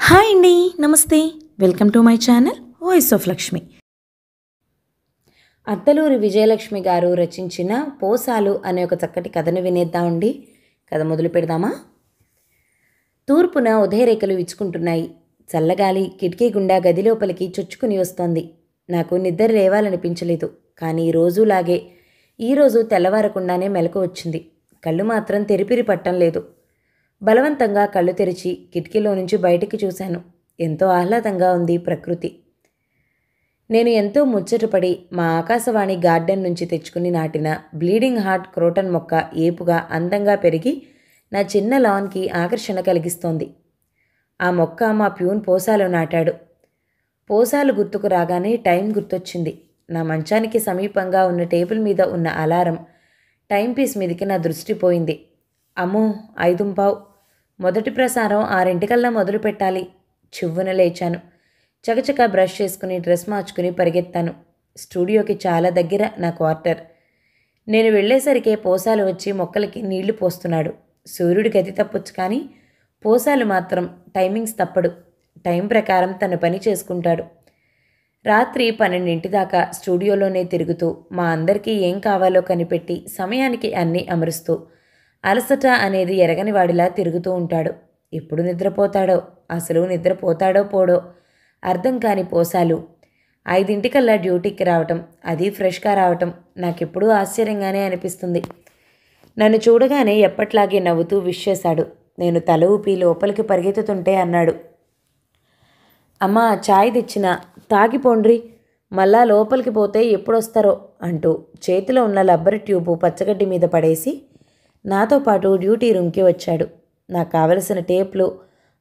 Hi అండి. నమస్తే. Welcome to my channel voice of Lakshmi. Attaluri Vijayalakshmi గారు రచించిన పోసాలు అనే ఒక చక్కటి కథను వినేద్దామండి. కథ మొదలు పెడదామా? తూర్పున ఉదయరేఖలు విచ్చుకుంటున్నాయి. చల్లగాలి కిటికీ గుండా గది లోపలికి చొచ్చుకుని వస్తోంది. నాకు నిద్ర లేవాలనిపించలేదు. కానీ రోజులాగే ఈరోజు తెల్లవారకుండానే మెలకు వచ్చింది. కళ్ళు మాత్రం తెరిపిరి పట్టం లేదు. బలవంతంగా కళ్ళు తెరిచి కిటికీలో నుంచి బయటికి చూశాను. ఎంతో ఆహ్లాదంగా ఉంది ప్రకృతి. నేను ఎంతో ముచ్చటపడి మా ఆకాశవాణి గార్డెన్ నుంచి తెచ్చుకుని నాటిన బ్లీడింగ్ హార్ట్ క్రోటన్ మొక్క ఏపుగా అందంగా పెరిగి నా చిన్న లాన్కి ఆకర్షణ కలిగిస్తోంది. ఆ మొక్క మా ప్యూన్ పోసాలో నాటాడు. పోసాలు గుర్తుకు రాగానే టైం గుర్తొచ్చింది. నా మంచానికి సమీపంగా ఉన్న టేబుల్ మీద ఉన్న అలారం టైం పీస్ మీదకి నా దృష్టి పోయింది. అమ్మో, 5:15. మొదటి ప్రసారం 6 మొదలు పెట్టాలి. చివ్వున లేచాను. చకచక బ్రష్ చేసుకుని డ్రెస్ మార్చుకుని పరిగెత్తాను. స్టూడియోకి చాలా దగ్గర నా క్వార్టర్. నేను వెళ్ళేసరికే పోసాలు వచ్చి మొక్కలకి నీళ్లు పోస్తున్నాడు. సూర్యుడి గతి తప్పొచ్చు, కానీ పోసాలు మాత్రం టైమింగ్స్ తప్పడు. టైం ప్రకారం తన పని చేసుకుంటాడు. రాత్రి 12 దాకా స్టూడియోలోనే తిరుగుతూ మా అందరికీ ఏం కావాలో కనిపెట్టి సమయానికి అన్నీ అమరుస్తూ అలసట అనేది ఎరగని వాడిలా తిరుగుతూ ఉంటాడు. ఎప్పుడు నిద్రపోతాడో, అసలు నిద్రపోతాడో పోడో అర్థం కాని పోసాలు 5 డ్యూటీకి రావటం, అది ఫ్రెష్గా రావటం నాకెప్పుడూ ఆశ్చర్యంగానే అనిపిస్తుంది. నన్ను చూడగానే ఎప్పట్లాగే నవ్వుతూ విష్ చేశాడు. నేను తల ఊపి లోపలికి పరిగెత్తుతుంటే అన్నాడు, అమ్మా చాయ్ తెచ్చినా, తాగిపోండ్రి, మళ్ళా లోపలికి పోతే ఎప్పుడొస్తారో అంటూ చేతిలో ఉన్న రబ్బర్ ట్యూబు పచ్చగడ్డి మీద పడేసి నాతో పాటు డ్యూటీ రూమ్కి వచ్చాడు. నాకు కావలసిన టేప్లు,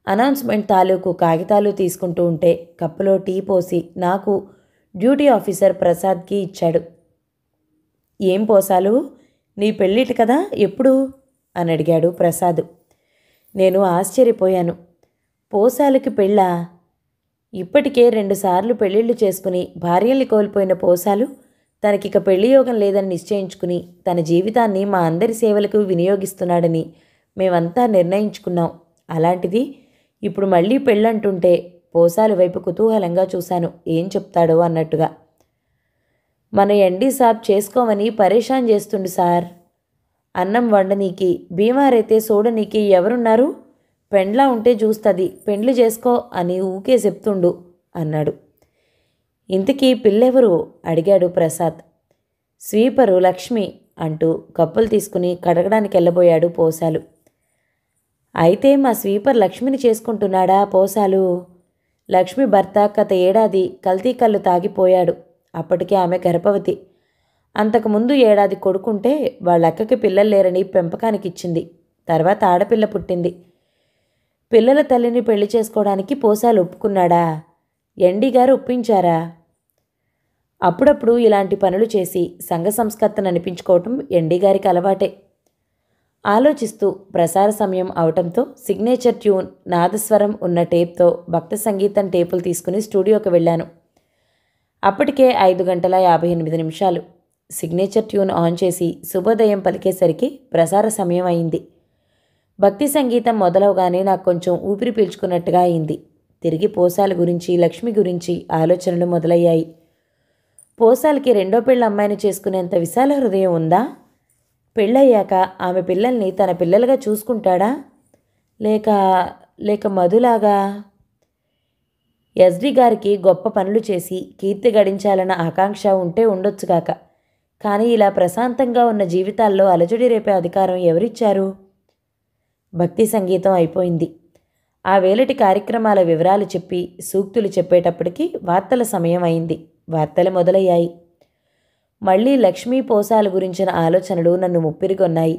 అనౌన్స్మెంట్ తాలూకు కాగితాలు తీసుకుంటూ ఉంటే కప్పులో టీ పోసి నాకు డ్యూటీ ఆఫీసర్ ప్రసాద్కి ఇచ్చాడు. ఏం పోసాలు, నీ పెళ్ళిటి కదా, ఎప్పుడు అని అడిగాడు ప్రసాద్. నేను ఆశ్చర్యపోయాను. పోసాలకి పెళ్ళా? ఇప్పటికే 2 సార్లు పెళ్ళిళ్ళు చేసుకుని భార్యల్ని కోల్పోయిన పోసాలు తనకిక పెళ్లి యోగం లేదని నిశ్చయించుకుని తన జీవితాన్ని మా అందరి సేవలకు వినియోగిస్తున్నాడని మేమంతా నిర్ణయించుకున్నాం. అలాంటిది ఇప్పుడు మళ్ళీ పెళ్ళంటుంటే పోసాలు వైపు కుతూహలంగా చూశాను. ఏం చెప్తాడో అన్నట్టుగా. మన ఎండి సాబ్ చేసుకోమని పరేషాన్ చేస్తుండు సార్. అన్నం వండనీకి, బీమారైతే చూడనీకి ఎవరున్నారు? పెండ్లా ఉంటే చూస్తుంది, పెండ్లు చేసుకో అని ఊకే చెప్తుండు అన్నాడు. ఇంతకీ పిల్లెవరు అడిగాడు ప్రసాద్. స్వీపరు లక్ష్మి అంటూ కప్పులు తీసుకుని కడగడానికి వెళ్ళబోయాడు పోసాలు. అయితే మా స్వీపర్ లక్ష్మిని చేసుకుంటున్నాడా పోసాలు? లక్ష్మి భర్త గత ఏడాది కల్తీ కళ్ళు తాగిపోయాడు. అప్పటికే ఆమె గర్భవతి. అంతకుముందు ఏడాది కొడుకుంటే వాళ్ళ అక్కకి పిల్లలు లేరని పెంపకానికి ఇచ్చింది. తర్వాత ఆడపిల్ల పుట్టింది. పిల్లల తల్లిని పెళ్లి చేసుకోవడానికి పోసాలు ఒప్పుకున్నాడా? ఎండి గారు ఒప్పించారా? అప్పుడప్పుడు ఇలాంటి పనులు చేసి సంఘ సంస్కర్తను అనిపించుకోవటం ఎండి గారికి అలవాటే. ఆలోచిస్తూ ప్రసార సమయం అవటంతో సిగ్నేచర్ ట్యూన్, నాదస్వరం ఉన్న టేప్తో భక్త సంగీతం టేపులు తీసుకుని స్టూడియోకి వెళ్ళాను. అప్పటికే 5:58. సిగ్నేచర్ ట్యూన్ ఆన్ చేసి శుభోదయం పలికేసరికి ప్రసార సమయం అయింది. భక్తి సంగీతం మొదలవగానే నాకు కొంచెం ఊపిరి పీల్చుకున్నట్టుగా అయింది. తిరిగి పోసాల గురించి, లక్ష్మి గురించి ఆలోచనలు మొదలయ్యాయి. పోసాలకి రెండో పెళ్ళ అమ్మాయిని చేసుకునేంత విశాల హృదయం ఉందా? పెళ్ళయ్యాక ఆమె పిల్లల్ని తన పిల్లలుగా చూసుకుంటాడా? లేక లేక మధులాగా? ఎస్డి గారికి గొప్ప పనులు చేసి కీర్తి గడించాలన్న ఆకాంక్ష ఉంటే ఉండొచ్చుగాక, కానీ ఇలా ప్రశాంతంగా ఉన్న జీవితాల్లో అలజడి రేపే అధికారం ఎవరిచ్చారు? భక్తి సంగీతం అయిపోయింది. ఆ వేళటి కార్యక్రమాల వివరాలు చెప్పి సూక్తులు చెప్పేటప్పటికి వార్తల సమయం అయింది. వార్తలు మొదలయ్యాయి. మళ్ళీ లక్ష్మీ పోసాలు గురించిన ఆలోచనలు నన్ను ముప్పిరిగొన్నాయి.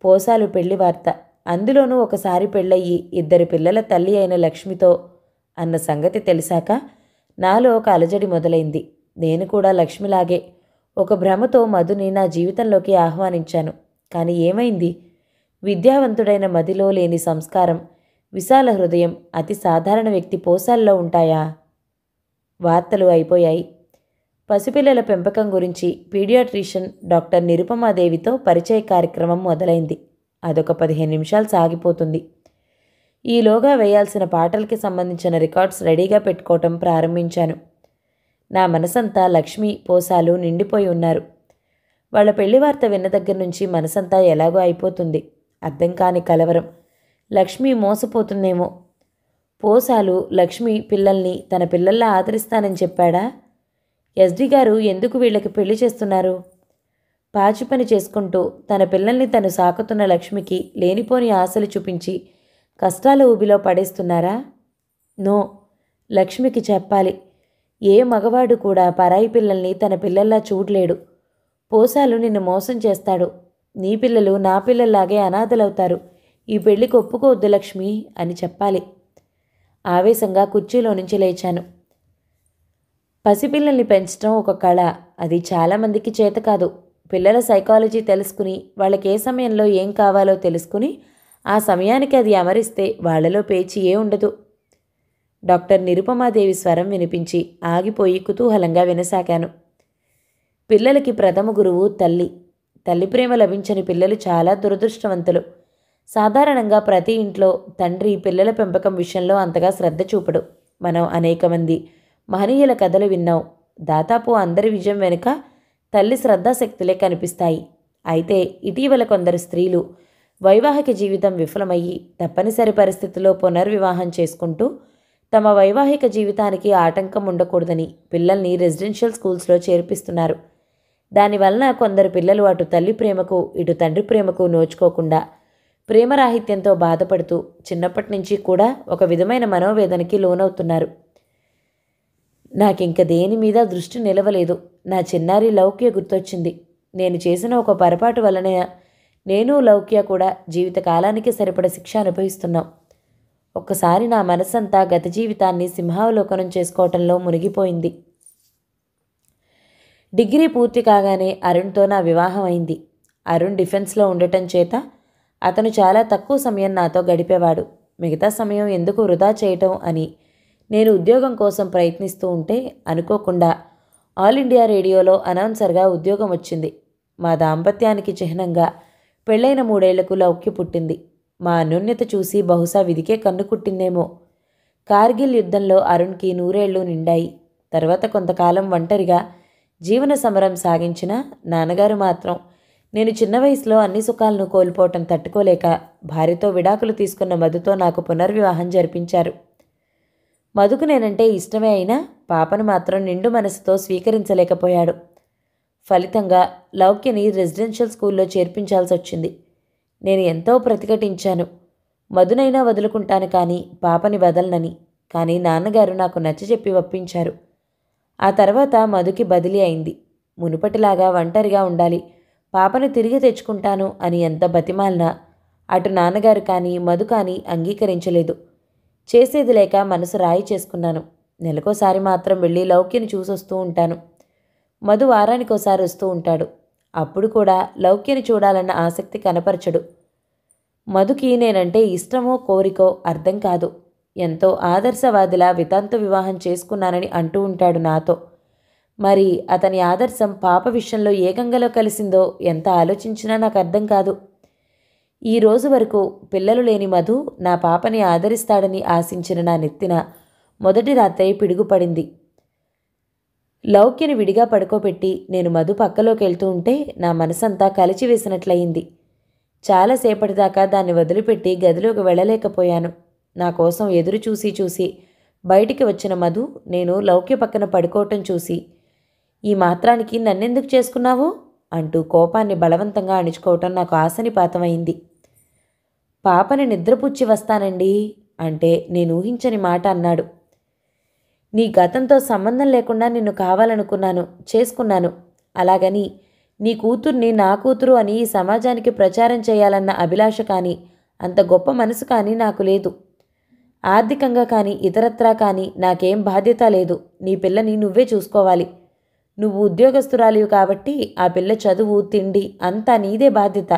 పోసాలు పెళ్లి వార్త, అందులోనూ ఒకసారి పెళ్ళయ్యి 2 పిల్లల తల్లి అయిన లక్ష్మితో అన్న సంగతి తెలిసాక నాలో ఒక అలజడి మొదలైంది. నేను కూడా లక్ష్మిలాగే ఒక భ్రమతో మధుని నా జీవితంలోకి ఆహ్వానించాను. కానీ ఏమైంది? విద్యావంతుడైన మదిలో లేని సంస్కారం, విశాల హృదయం అతి సాధారణ వ్యక్తి పోసాల్లో ఉంటాయా? వార్తలు అయిపోయాయి. పసిపిల్లల పెంపకం గురించి పీడియాట్రిషియన్ డాక్టర్ నిరుపమాదేవితో పరిచయ కార్యక్రమం మొదలైంది. అదొక 15 నిమిషాలు సాగిపోతుంది. ఈలోగా వేయాల్సిన పాటలకి సంబంధించిన రికార్డ్స్ రెడీగా పెట్టుకోవటం ప్రారంభించాను. నా మనసంతా లక్ష్మి, పోసాలు నిండిపోయి ఉన్నారు. వాళ్ళ పెళ్లి వార్త విన్న దగ్గర నుంచి మనసంతా ఎలాగో అయిపోతుంది. అర్థం కాని కలవరం. లక్ష్మి మోసపోతుందేమో. పోసాలు లక్ష్మి పిల్లల్ని తన పిల్లల్లా ఆదరిస్తానని చెప్పాడా? ఎస్డి గారు ఎందుకు వీళ్ళకి పెళ్లి చేస్తున్నారు? పాచి పని చేసుకుంటూ తన పిల్లల్ని తను సాకుతున్న లక్ష్మికి లేనిపోని ఆశలు చూపించి కష్టాల ఊబిలో పడేస్తున్నారా? నో, లక్ష్మికి చెప్పాలి. ఏ మగవాడు కూడా పరాయి పిల్లల్ని తన పిల్లల్లా చూడలేడు. పోసాలు నిన్ను మోసం చేస్తాడు. నీ పిల్లలు నా పిల్లల్లాగే అనాథలవుతారు. ఈ పెళ్లికి ఒప్పుకోవద్దు లక్ష్మి అని చెప్పాలి. ఆవేశంగా కుర్చీలో నుంచి లేచాను. పసిపిల్లల్ని పెంచడం ఒక కళ. అది చాలామందికి చేత కాదు. పిల్లల సైకాలజీ తెలుసుకుని వాళ్ళకి ఏ సమయంలో ఏం కావాలో తెలుసుకుని ఆ సమయానికి అది అమరిస్తే వాళ్లలో పేచి ఏ ఉండదు. డాక్టర్ నిరుపమాదేవి స్వరం వినిపించి ఆగిపోయి కుతూహలంగా వినసాగాను. పిల్లలకి ప్రథమ గురువు తల్లి. తల్లి ప్రేమ లభించని పిల్లలు చాలా దురదృష్టవంతులు. సాధారణంగా ప్రతి ఇంట్లో తండ్రి పిల్లల పెంపకం విషయంలో అంతగా శ్రద్ధ చూపడు. మనం అనేక మంది మహనీయుల కథలు విన్నాం. దాదాపు అందరి విజయం వెనుక తల్లి శ్రద్ధాశక్తులే కనిపిస్తాయి. అయితే ఇటీవల కొందరు స్త్రీలు వైవాహిక జీవితం విఫలమయ్యి తప్పనిసరి పరిస్థితుల్లో పునర్వివాహం చేసుకుంటూ తమ వైవాహిక జీవితానికి ఆటంకం ఉండకూడదని పిల్లల్ని రెసిడెన్షియల్ స్కూల్స్లో చేర్పిస్తున్నారు. దానివలన కొందరు పిల్లలు అటు తల్లి ప్రేమకు ఇటు తండ్రి ప్రేమకు నోచుకోకుండా ప్రేమరాహిత్యంతో బాధపడుతూ చిన్నప్పటి నుంచి కూడా ఒక విధమైన మనోవేదనకి లోనవుతున్నారు. నాకింక దేని మీద దృష్టి నిలవలేదు. నా చిన్నారి లౌక్య గుర్తొచ్చింది. నేను చేసిన ఒక పొరపాటు వలన నేను లౌక్య కూడా జీవితకాలానికి సరిపడ శిక్ష అనుభవిస్తున్నాం. ఒక్కసారి నా మనసంతా గత జీవితాన్ని సింహావలోకనం చేసుకోవటంలో మునిగిపోయింది. డిగ్రీ పూర్తి కాగానే అరుణ్తో నా వివాహం అయింది. అరుణ్ డిఫెన్స్లో ఉండటం చేత అతను చాలా తక్కువ సమయం నాతో గడిపేవాడు. మిగతా సమయం ఎందుకు వృధా చేయటం అని నేను ఉద్యోగం కోసం ప్రయత్నిస్తూ ఉంటే అనుకోకుండా ఆల్ ఇండియా రేడియోలో అనౌన్సర్గా ఉద్యోగం వచ్చింది. మా దాంపత్యానికి చిహ్నంగా పెళ్ళైన 3 ఏళ్లకు లౌక్య పుట్టింది. మా అన్యోన్యత చూసి బహుశా విధికే కన్ను కుట్టిందేమో. కార్గిల్ యుద్ధంలో అరుణ్కి 100 ఏళ్ళు నిండాయి. తర్వాత కొంతకాలం ఒంటరిగా జీవన సమరం సాగించిన నాన్నగారు మాత్రం నేను చిన్న వయసులో అన్ని సుఖాలను కోల్పోవటం తట్టుకోలేక భార్యతో విడాకులు తీసుకున్న మధుతో నాకు పునర్వివాహం జరిపించారు. మధుకు నేనంటే ఇష్టమే అయినా పాపను మాత్రం నిండు మనసుతో స్వీకరించలేకపోయాడు. ఫలితంగా లౌక్యని రెసిడెన్షియల్ స్కూల్లో చేర్పించాల్సి వచ్చింది. నేను ఎంతో ప్రతిఘటించాను. మధునైనా వదులుకుంటాను కానీ పాపని వదలనని. కానీ నాన్నగారు నాకు నచ్చజెప్పి ఒప్పించారు. ఆ తర్వాత మధుకి బదిలీ అయింది. మునుపటిలాగా ఒంటరిగా ఉండాలి, పాపను తిరిగి తెచ్చుకుంటాను అని ఎంత బతిమాలినా అటు నాన్నగారు కానీ మధు కానీ అంగీకరించలేదు. చేసేది లేక మనసు రాయి చేసుకున్నాను. నెలకోసారి మాత్రం వెళ్ళి లౌక్యని చూసొస్తూ ఉంటాను. మధు వారానికోసారి వస్తూ ఉంటాడు. అప్పుడు కూడా లౌక్యని చూడాలన్న ఆసక్తి కనపరచడు. మధుకి నేనంటే ఇష్టమో కోరికో అర్థం కాదు. ఎంతో ఆదర్శవాదిలా వితంతు వివాహం చేసుకున్నానని అంటూ ఉంటాడు నాతో. మరి అతని ఆదర్శం పాప విషయంలో ఏ గంగలో కలిసిందో ఎంత ఆలోచించినా నాకు అర్థం కాదు. ఈ రోజు వరకు పిల్లలు లేని మధు నా పాపని ఆదరిస్తాడని ఆశించిన నా నెత్తిన మొదటి రాత్రి పిడుగుపడింది. లౌక్యని విడిగా పడుకోబెట్టి నేను మధు పక్కలోకి వెళ్తూ ఉంటే నా మనసంతా కలిచివేసినట్లయింది. చాలాసేపటిదాకా దాన్ని వదిలిపెట్టి గదిలోకి వెళ్ళలేకపోయాను. నా కోసం ఎదురు చూసి చూసి బయటికి వచ్చిన మధు నేను లౌక్య పక్కన పడుకోవటం చూసి, ఈ మాత్రానికి నన్నెందుకు చేసుకున్నావు అంటూ కోపాన్ని బలవంతంగా అణుచుకోవటం నాకు ఆశనిపాతమైంది. పాపని నిద్రపుచ్చి వస్తానండి అంటే నేను ఊహించని మాట అన్నాడు. నీ గతంతో సంబంధం లేకుండా నిన్ను కావాలనుకున్నాను, చేసుకున్నాను. అలాగని నీ కూతుర్ని నా కూతురు అని ఈ సమాజానికి ప్రచారం చేయాలన్న అభిలాష కానీ అంత గొప్ప మనసు కానీ నాకు లేదు. ఆర్థికంగా కానీ ఇతరత్రా కానీ నాకేం బాధ్యత లేదు. నీ పిల్లని నువ్వే చూసుకోవాలి. నువ్వు ఉద్యోగస్తురాలివి కాబట్టి ఆ పిల్ల చదువు, తిండి అంతా నీదే బాధ్యత.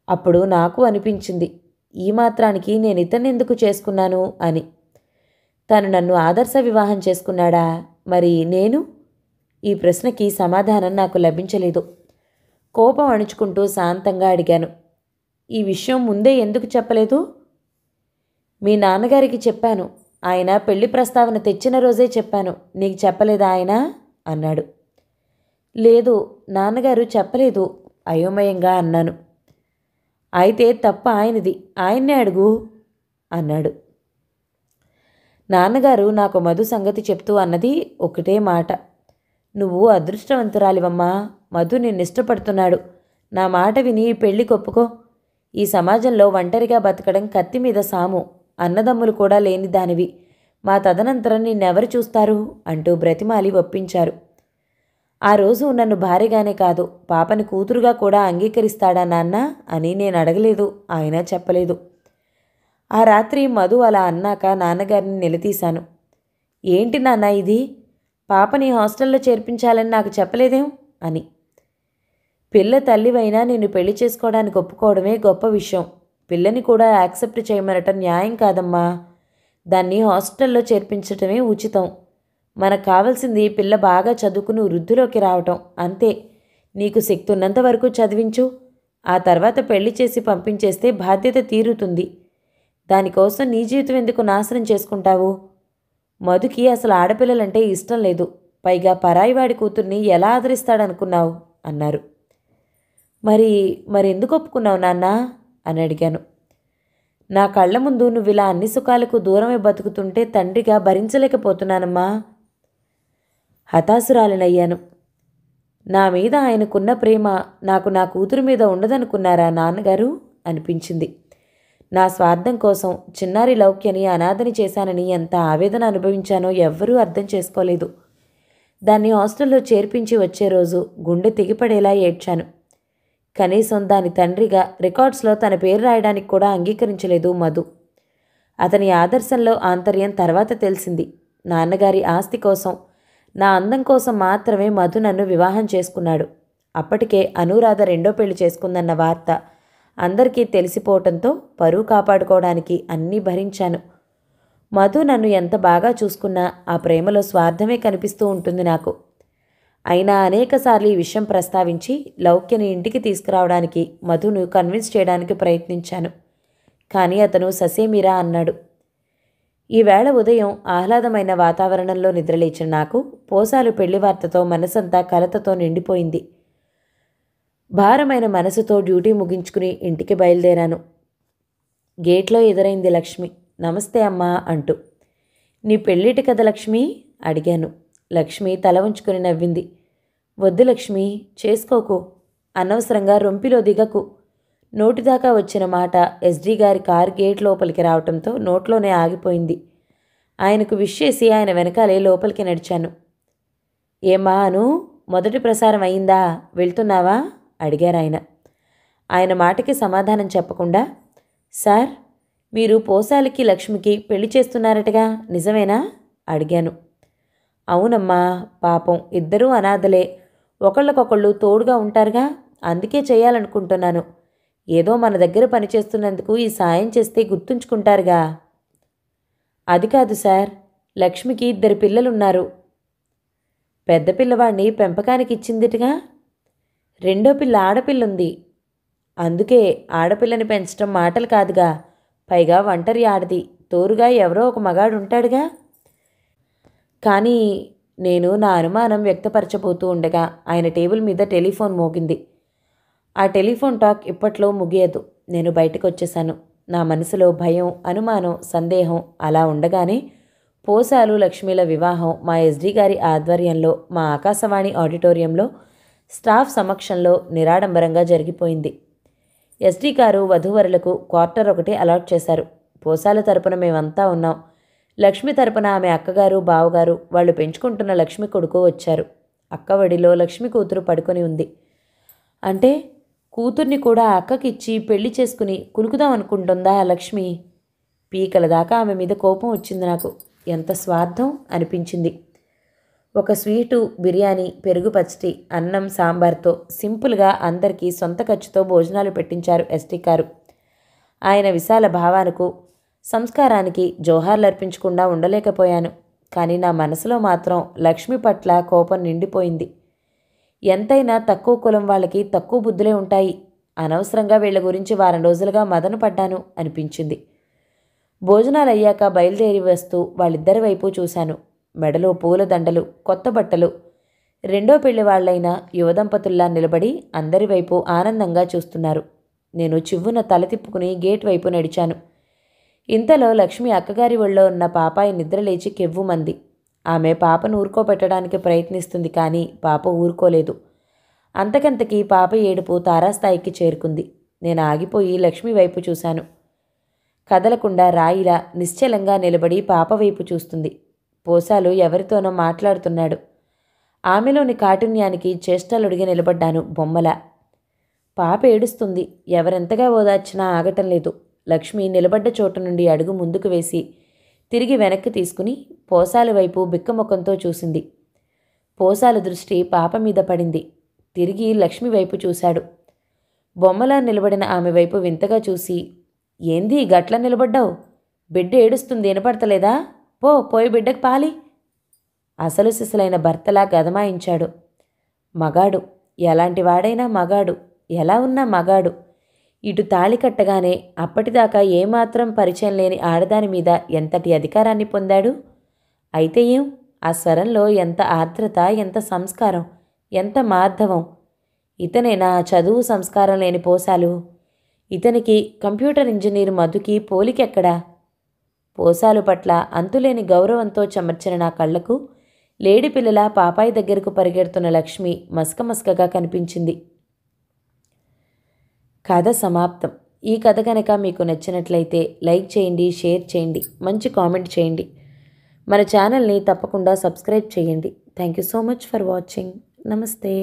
అప్పుడు నాకు అనిపించింది, ఈ మాత్రానికి నేను ఇతన్నెందుకు చేసుకున్నాను అని. తను నన్ను ఆదర్శ వివాహం చేసుకున్నాడా? మరి నేను? ఈ ప్రశ్నకి సమాధానం నాకు లభించలేదు. కోపం అణుచుకుంటూ శాంతంగా అడిగాను, ఈ విషయం ముందే ఎందుకు చెప్పలేదు? మీ నాన్నగారికి చెప్పాను. ఆయన పెళ్లి ప్రస్తావన తెచ్చిన రోజే చెప్పాను. నీకు చెప్పలేదా ఆయన అన్నాడు. లేదు, నాన్నగారు చెప్పలేదు అయోమయంగా అన్నాను. అయితే తప్ప ఆయనది, ఆయన్నే అడుగు అన్నాడు. నాన్నగారు నాకు మధు సంగతి చెప్తూ అన్నది ఒకటే మాట. నువ్వు అదృష్టవంతురాలివమ్మా, మధు నిన్నిష్టపడుతున్నాడు. నా మాట విని పెళ్లి కొప్పుకో. ఈ సమాజంలో ఒంటరిగా బతకడం కత్తి మీద సాము. అన్నదమ్ములు కూడా లేని దానివి. మా తదనంతరం నిన్నెవరు చూస్తారు అంటూ బ్రతిమాలి ఒప్పించారు. ఆ రోజు నన్ను భార్యగానే కాదు, పాపని కూతురుగా కూడా అంగీకరిస్తాడా నాన్న అని నేను అడగలేదు, ఆయన చెప్పలేదు. ఆ రాత్రి మధు అలా అన్నాక నాన్నగారిని నిలదీశాను. ఏంటి నాన్న ఇది? పాపని హాస్టల్లో చేర్పించాలని నాకు చెప్పలేదేం అని. పిల్ల తల్లివైనా నిన్ను పెళ్లి చేసుకోవడానికి ఒప్పుకోవడమే గొప్ప విషయం. పిల్లని కూడా యాక్సెప్ట్ చేయమనటం న్యాయం కాదమ్మా. దాన్ని హాస్టల్లో చేర్పించటమే ఉచితం. మనకు కావాల్సింది పిల్ల బాగా చదువుకుని వృద్ధిలోకి రావటం అంతే. నీకు శక్తి ఉన్నంత వరకు చదివించు. ఆ తర్వాత పెళ్లి చేసి పంపించేస్తే బాధ్యత తీరుతుంది. దానికోసం నీ జీవితం ఎందుకు నాశనం చేసుకుంటావు? మధుకి అసలు ఆడపిల్లలంటే ఇష్టం లేదు. పైగా పరాయివాడి కూతుర్ని ఎలా ఆదరిస్తాడనుకున్నావు అన్నారు. మరెందుకు ఒప్పుకున్నావు నాన్న అని అడిగాను. నా కళ్ళ ముందు నువ్వు ఇలా అన్ని సుఖాలకు దూరమే బతుకుతుంటే తండ్రిగా భరించలేకపోతున్నానమ్మా. హతాశురాలినయ్యాను. నా మీద ఆయనకున్న ప్రేమ నాకు నా కూతురు మీద ఉండదనుకున్నారా నాన్నగారు అనిపించింది. నా స్వార్థం కోసం చిన్నారి లౌక్యని అనాథని చేశానని ఎంత ఆవేదన అనుభవించానో ఎవ్వరూ అర్థం చేసుకోలేదు. దాన్ని హాస్టల్లో చేర్పించి వచ్చే రోజు గుండె తెగిపడేలా ఏడ్చాను. కనీసం దాని తండ్రిగా రికార్డ్స్లో తన పేరు రాయడానికి కూడా అంగీకరించలేదు మధు. అతని ఆదర్శంలో ఆంతర్యం తర్వాత తెలిసింది. నాన్నగారి ఆస్తి కోసం, నా అందం కోసం మాత్రమే మధు నన్ను వివాహం చేసుకున్నాడు. అప్పటికే అనురాధ రెండో పెళ్లి చేసుకుందన్న వార్త అందరికీ తెలిసిపోవటంతో పరువు కాపాడుకోవడానికి అన్నీ భరించాను. మధు నన్ను ఎంత బాగా చూసుకున్నా ఆ ప్రేమలో స్వార్థమే కనిపిస్తూ ఉంటుంది నాకు. అయినా అనేకసార్లు ఈ విషయం ప్రస్తావించి లౌక్యని ఇంటికి తీసుకురావడానికి మధును కన్విన్స్ చేయడానికి ప్రయత్నించాను. కానీ అతను ససేమిరా అన్నాడు. ఈవేళ ఉదయం ఆహ్లాదమైన వాతావరణంలో నిద్రలేచిన నాకు పోసాలు పెళ్లి వార్తతో మనసంతా కలతతో నిండిపోయింది. భారమైన మనసుతో డ్యూటీ ముగించుకుని ఇంటికి బయలుదేరాను. గేట్లో ఎదురైంది లక్ష్మి. నమస్తే అమ్మా అంటూ. నీ పెళ్ళిటి కదా లక్ష్మి అడిగాను. లక్ష్మి తల ఉంచుకుని నవ్వింది. వద్దు లక్ష్మి, చేసుకోకు. అనవసరంగా రొంపిలో దిగకు. నోటిదాకా వచ్చిన మాట ఎస్డీ గారి కారు గేట్ లోపలికి రావటంతో నోట్లోనే ఆగిపోయింది. ఆయనకు విష్ చేసి ఆయన వెనకాలే లోపలికి నడిచాను. ఏమా అను, మొదటి ప్రసారం అయిందా, వెళ్తున్నావా అడిగారాయన. ఆయన మాటకి సమాధానం చెప్పకుండా, సార్, మీరు పోసాలికి లక్ష్మికి పెళ్లి చేస్తున్నారటగా, నిజమేనా అడిగాను. అవునమ్మా, పాపం ఇద్దరూ అనాథలే. ఒకళ్ళకొకళ్ళు తోడుగా ఉంటారుగా, అందుకే చేయాలనుకుంటున్నాను. ఏదో మన దగ్గర పనిచేస్తున్నందుకు ఈ సాయం చేస్తే గుర్తుంచుకుంటారుగా. అది కాదు సార్, లక్ష్మికి 2 పిల్లలున్నారు. పెద్ద పిల్లవాడిని పెంపకానికి ఇచ్చిందిటగా. రెండో పిల్ల ఆడపిల్లుంది. అందుకే ఆడపిల్లని పెంచడం మాటలు కాదుగా. పైగా ఒంటరి ఆడది, తోరుగా ఎవరో ఒక మగాడుంటాడుగా. కానీ నేను నా అనుమానం వ్యక్తపరచబోతూ ఉండగా ఆయన టేబుల్ మీద టెలిఫోన్ మోగింది. ఆ టెలిఫోన్ టాక్ ఇప్పట్లో ముగియదు. నేను బయటకు వచ్చేశాను. నా మనసులో భయం, అనుమానం, సందేహం అలా ఉండగానే పోసాలు లక్ష్మీల వివాహం మా ఎస్డీ గారి ఆధ్వర్యంలో మా ఆకాశవాణి ఆడిటోరియంలో స్టాఫ్ సమక్షంలో నిరాడంబరంగా జరిగిపోయింది. ఎస్డీ గారు వధూవరులకు క్వార్టర్ ఒకటి అలాట్ చేశారు. పోసాల తరపున మేమంతా ఉన్నాం. లక్ష్మి తరపున ఆమె అక్కగారు, బావగారు, వాళ్ళు పెంచుకుంటున్న లక్ష్మి కొడుకు వచ్చారు. అక్క ఒడిలో లక్ష్మి కూతురు పడుకొని ఉంది. అంటే కూతుర్ని కూడా అక్కకిచ్చి పెళ్లి చేసుకుని కులుకుదాం అనుకుంటుందా లక్ష్మి? పీకల దాకా ఆమె మీద కోపం వచ్చింది నాకు. ఎంత స్వార్థం అనిపించింది. ఒక స్వీటు, బిర్యానీ, పెరుగు పచ్చడి, అన్నం, సాంబార్తో సింపుల్గా అందరికీ సొంత ఖర్చుతో భోజనాలు పెట్టించారు ఎస్టీ గారు. ఆయన విశాల భావాలకు, సంస్కారానికి జోహార్లర్పించకుండా ఉండలేకపోయాను. కానీ నా మనసులో మాత్రం లక్ష్మి పట్ల కోపం నిండిపోయింది. ఎంతైనా తక్కువ కులం వాళ్ళకి తక్కువ బుద్ధులే ఉంటాయి. అనవసరంగా వీళ్ల గురించి వారం రోజులుగా మదన పడ్డాను అనిపించింది. భోజనాలయ్యాక బయలుదేరి వస్తూ వాళ్ళిద్దరి వైపు చూశాను. మెడలో పూల దండలు, కొత్త బట్టలు, రెండో పెళ్లి వాళ్లైన యువదంపతుల్లా నిలబడి అందరి వైపు ఆనందంగా చూస్తున్నారు. నేను చివ్వున తల తిప్పుకుని గేట్ వైపు నడిచాను. ఇంతలో లక్ష్మి అక్కగారి ఒళ్ళో ఉన్న పాపాయి నిద్రలేచి కెవ్వుమంది. ఆమె పాపను ఊరుకోబెట్టడానికి ప్రయత్నిస్తుంది, కానీ పాప ఊరుకోలేదు. అంతకంతకీ పాప ఏడుపు తారాస్థాయికి చేరుకుంది. నేను ఆగిపోయి లక్ష్మి వైపు చూశాను. కదలకుండా రాయిలా నిశ్చలంగా నిలబడి పాప వైపు చూస్తుంది. పోసాలు ఎవరితోనో మాట్లాడుతున్నాడు. ఆమెలోని కాఠిన్యానికి చేష్టలుడిగి నిలబడ్డాను బొమ్మలా. పాప ఏడుస్తుంది. ఎవరెంతగా ఓదార్చినా ఆగటం లేదు. లక్ష్మి నిలబడ్డ చోటు నుండి అడుగు ముందుకు వేసి తిరిగి వెనక్కి తీసుకుని పోసాల వైపు బిక్కముఖంతో చూసింది. పోసాల దృష్టి పాప మీద పడింది. తిరిగి లక్ష్మి వైపు చూశాడు. బొమ్మలా నిలబడిన ఆమె వైపు వింతగా చూసి, ఏంది గట్ల నిలబడ్డావు? బిడ్డ ఏడుస్తుంది, వినపడతలేదా? పోయి బిడ్డకు పాలి. అసలు సిసలైన భర్తలా గదమాయించాడు. మగాడు, ఎలాంటి వాడైనా మగాడు, ఎలా ఉన్నా మగాడు. ఇటు తాళి కట్టగానే అప్పటిదాకా ఏమాత్రం పరిచయం లేని ఆడదాని మీద ఎంతటి అధికారాన్ని పొందాడు. అయితే ఏం, ఆ స్వరంలో ఎంత ఆర్ద్రత, ఎంత సంస్కారం, ఎంత మార్ధవం. ఇతనేనా చదువు సంస్కారం లేని పోసాలు? ఇతనికి కంప్యూటర్ ఇంజనీర్ మధుకి పోలికెక్కడా? పోసాలు పట్ల అంతులేని గౌరవంతో చెమర్చిన నా కళ్లకు లేడిపిల్లల పాపాయి దగ్గరకు పరిగెడుతున్న లక్ష్మి మసకమసకగా కనిపించింది. కథ సమాప్తం. ఈ కథ కనుక మీకు నచ్చినట్లయితే లైక్ చేయండి, షేర్ చేయండి, మంచి కామెంట్ చేయండి. మన ఛానల్ని తప్పకుండా సబ్స్క్రైబ్ చేయండి. Thank you so much for watching. నమస్తే.